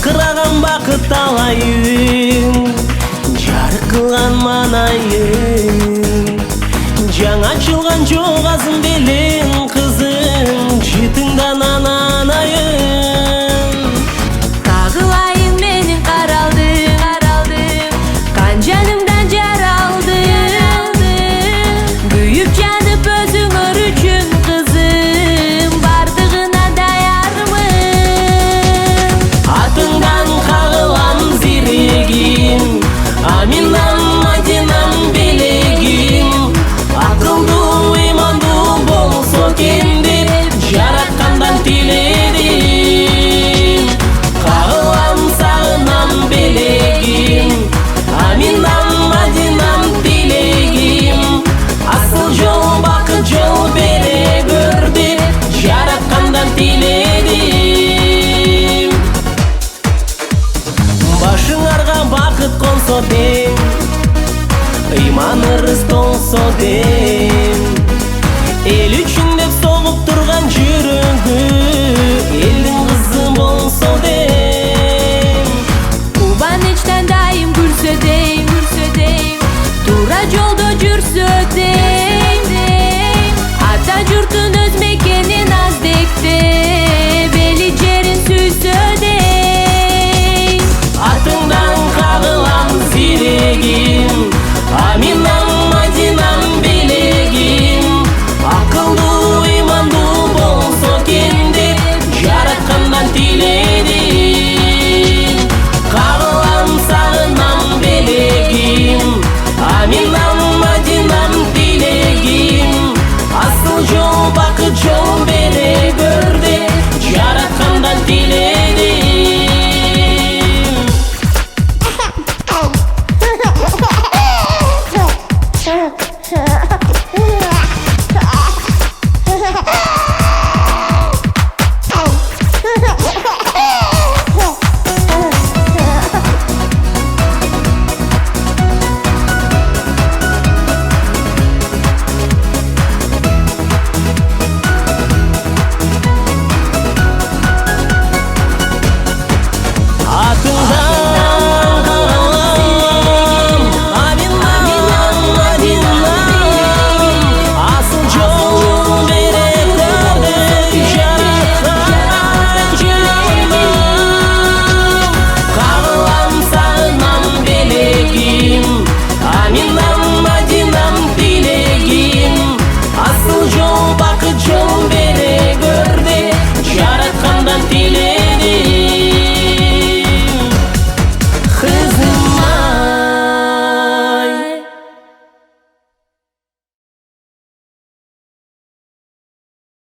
жарқыраған бақыт талайын, жарық қылған манайын. Жаңа ашылған жоғасын белең қызың, жетіңдан ананайын. Қағылайын менің қаралдым, қан жанымдан жаралдым. Күйіп жанып өзіңір үшін қызым, бардығына даярмын. Атыңдан қағылам зерегім, Аминам, Мадинам белегім. Ақылды, иманды болсо екен деп, жаратқандан тіледім. Қағылам, сағынам белегім, Аминам, Мадинам тілегім. Асыл жол, бақыт жол бере гөр деп, жаратқандан тіледім. Башыңарға бақыт қонсо дең, иман ырыс толсо дең.